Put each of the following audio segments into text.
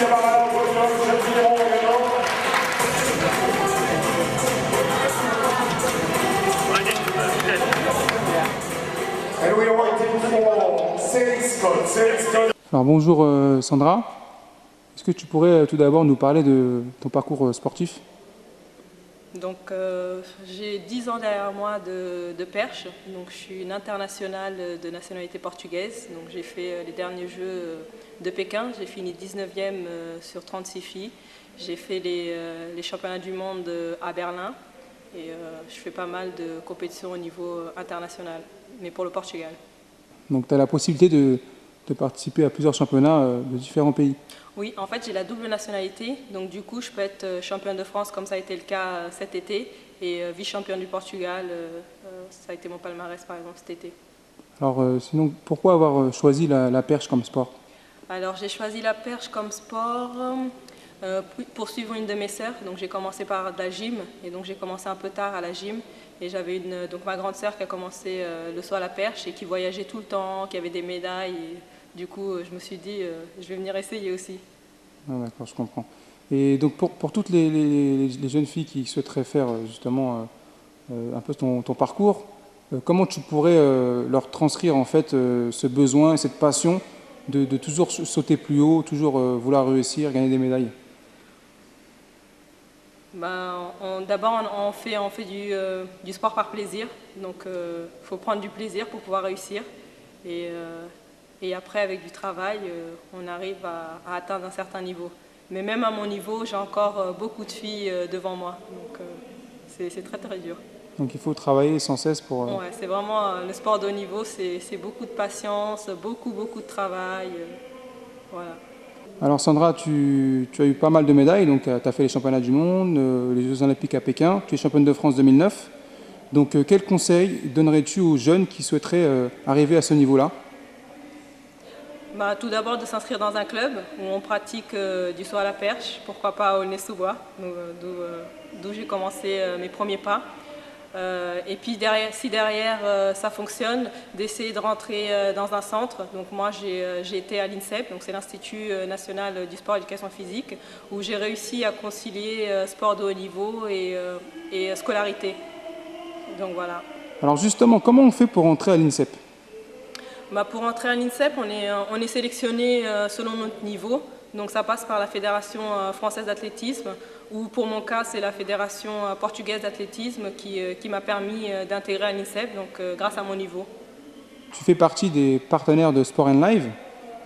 Alors bonjour Sandra, est-ce que tu pourrais tout d'abord nous parler de ton parcours sportif? Donc j'ai 10 ans derrière moi de perche, donc je suis une internationale de nationalité portugaise, donc j'ai fait les derniers Jeux de Pékin, j'ai fini 19e sur 36 filles, j'ai fait les championnats du monde à Berlin et je fais pas mal de compétitions au niveau international, mais pour le Portugal. Donc tu as la possibilité de participer à plusieurs championnats de différents pays? Oui, en fait j'ai la double nationalité, donc du coup je peux être championne de France comme ça a été le cas cet été et vice-championne du Portugal, ça a été mon palmarès par exemple cet été. Alors sinon, pourquoi avoir choisi la perche comme sport? Alors j'ai choisi la perche comme sport pour suivre une de mes sœurs, donc j'ai commencé par de la gym et donc j'ai commencé un peu tard à la gym et j'avais donc ma grande sœur qui a commencé le saut à la perche et qui voyageait tout le temps, qui avait des médailles et du coup je me suis dit je vais venir essayer aussi. Ah, d'accord, je comprends. Et donc pour toutes les jeunes filles qui souhaiteraient faire justement un peu ton parcours, comment tu pourrais leur transcrire en fait ce besoin et cette passion de toujours sauter plus haut, toujours vouloir réussir, gagner des médailles? D'abord on fait du sport par plaisir, donc faut prendre du plaisir pour pouvoir réussir et après avec du travail on arrive à atteindre un certain niveau. Mais même à mon niveau j'ai encore beaucoup de filles devant moi, donc c'est très très dur. Donc il faut travailler sans cesse pour... Ouais, c'est vraiment le sport de haut niveau, c'est beaucoup de patience, beaucoup de travail, voilà. Alors Sandra, tu as eu pas mal de médailles, donc tu as fait les championnats du monde, les Jeux Olympiques à Pékin, tu es championne de France 2009. Donc quel conseil donnerais-tu aux jeunes qui souhaiteraient arriver à ce niveau-là? Tout d'abord de s'inscrire dans un club où on pratique du saut à la perche, pourquoi pas à Aulnay-sous-Bois, d'où j'ai commencé mes premiers pas. Et puis si derrière ça fonctionne, d'essayer de rentrer dans un centre. Donc moi j'ai été à l'INSEP, donc c'est l'Institut national du sport et de l'éducation physique, où j'ai réussi à concilier sport de haut niveau et scolarité. Donc voilà. Alors justement, comment on fait pour entrer à l'INSEP? Pour entrer à l'INSEP, on est sélectionné selon notre niveau. Donc ça passe par la Fédération française d'athlétisme, ou pour mon cas, c'est la Fédération portugaise d'athlétisme qui m'a permis d'intégrer à l'INSEP, donc grâce à mon niveau. Tu fais partie des partenaires de Sport & Live.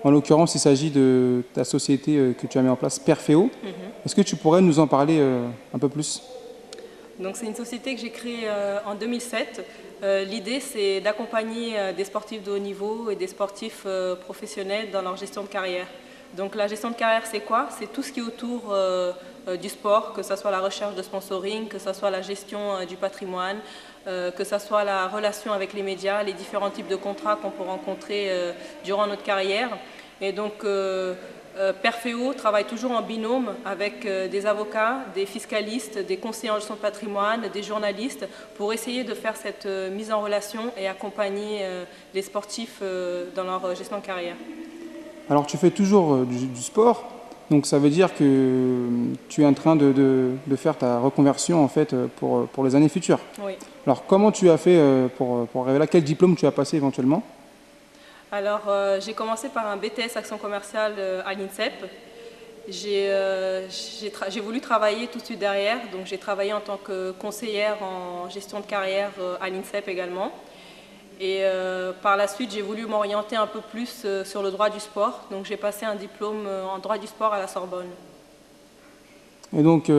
En l'occurrence, il s'agit de ta société que tu as mis en place, Perfeo. Est-ce que tu pourrais nous en parler un peu plus? Donc c'est une société que j'ai créée en 2007. L'idée, c'est d'accompagner des sportifs de haut niveau et des sportifs professionnels dans leur gestion de carrière. Donc la gestion de carrière, c'est quoi? C'est tout ce qui est autour du sport, que ce soit la recherche de sponsoring, que ce soit la gestion du patrimoine, que ce soit la relation avec les médias, les différents types de contrats qu'on peut rencontrer durant notre carrière. Et donc Perfeo travaille toujours en binôme avec des avocats, des fiscalistes, des conseillers en gestion de patrimoine, des journalistes, pour essayer de faire cette mise en relation et accompagner les sportifs dans leur gestion de carrière. Alors tu fais toujours du sport, donc ça veut dire que tu es en train de faire ta reconversion en fait pour les années futures. Oui. Alors comment tu as fait pour arriver là? Quel diplôme tu as passé éventuellement? Alors j'ai commencé par un BTS Action Commerciale à l'INSEP. J'ai voulu travailler tout de suite derrière, donc j'ai travaillé en tant que conseillère en gestion de carrière à l'INSEP également. Et par la suite, j'ai voulu m'orienter un peu plus sur le droit du sport. Donc j'ai passé un diplôme en droit du sport à la Sorbonne. Et donc,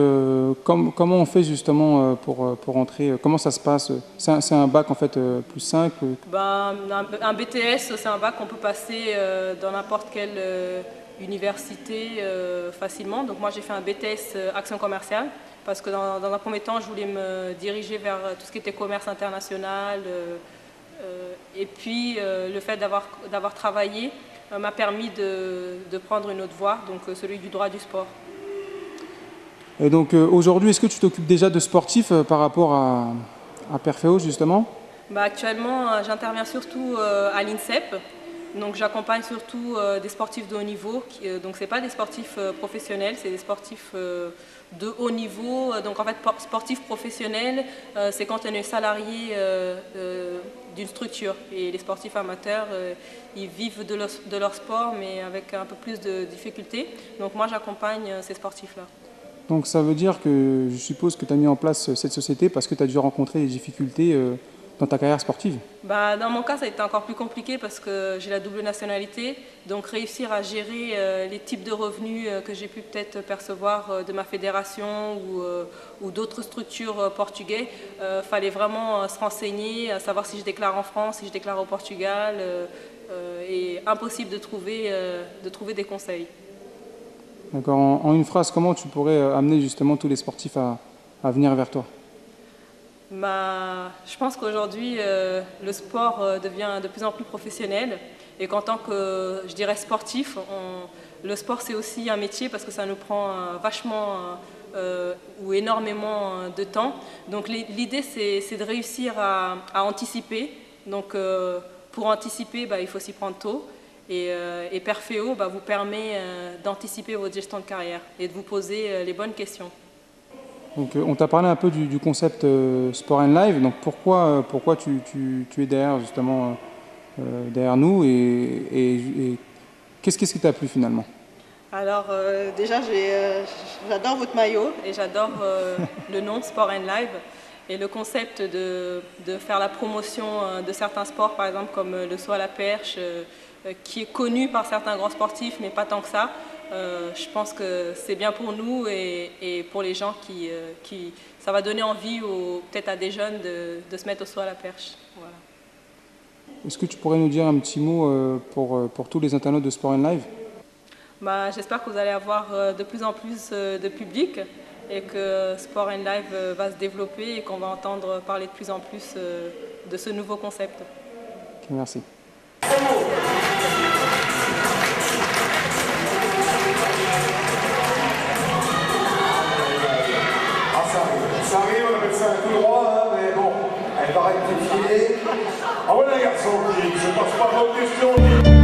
comment on fait justement pour entrer? Comment ça se passe? C'est un bac en fait plus simple? Un BTS, c'est un bac qu'on peut passer dans n'importe quelle université facilement. Donc moi, j'ai fait un BTS Action Commerciale parce que dans un premier temps, je voulais me diriger vers tout ce qui était commerce international. Et puis le fait d'avoir travaillé m'a permis de prendre une autre voie, donc celui du droit du sport. Et donc aujourd'hui, est-ce que tu t'occupes déjà de sportifs par rapport à Perfeo justement? Actuellement, j'interviens surtout à l'INSEP. Donc j'accompagne surtout des sportifs de haut niveau. Donc ce n'est pas des sportifs professionnels, c'est des sportifs de haut niveau. Donc en fait, sportif professionnel, c'est quand on est salarié d'une structure. Et les sportifs amateurs, ils vivent de leur sport, mais avec un peu plus de difficultés. Donc moi, j'accompagne ces sportifs-là. Donc ça veut dire que je suppose que tu as mis en place cette société parce que tu as dû rencontrer des difficultés dans ta carrière sportive. Dans mon cas, ça a été encore plus compliqué parce que j'ai la double nationalité. Donc réussir à gérer les types de revenus que j'ai pu peut-être percevoir de ma fédération ou d'autres structures portugaises, fallait vraiment se renseigner, à savoir si je déclare en France, si je déclare au Portugal. Et impossible de trouver des conseils. D'accord. En une phrase, comment tu pourrais amener justement tous les sportifs à venir vers toi? Je pense qu'aujourd'hui, le sport devient de plus en plus professionnel et qu'en tant que, je dirais, sportif, le sport c'est aussi un métier parce que ça nous prend vachement ou énormément de temps. Donc l'idée c'est de réussir à anticiper. Donc pour anticiper, il faut s'y prendre tôt. Et Perfeo vous permet d'anticiper votre gestion de carrière et de vous poser les bonnes questions. Donc, on t'a parlé un peu du concept Sport and Live. Donc pourquoi tu es derrière justement derrière nous et qu'est-ce qui t'a plu finalement? Alors déjà j'adore votre maillot et j'adore le nom Sport and Live et le concept de faire la promotion de certains sports, par exemple comme le saut à la perche, qui est connu par certains grands sportifs mais pas tant que ça. Je pense que c'est bien pour nous et pour les gens qui ça va donner envie peut-être à des jeunes de se mettre au saut à la perche. Voilà. Est-ce que tu pourrais nous dire un petit mot pour tous les internautes de Sport and Live? J'espère que vous allez avoir de plus en plus de public et que Sport and Live va se développer et qu'on va entendre parler de plus en plus de ce nouveau concept. Okay, merci. Ça arrive, on appelle ça un coup droit, hein, mais bon, elle va rectifier. Ah ouais, les garçons, je ne passe pas vos questions.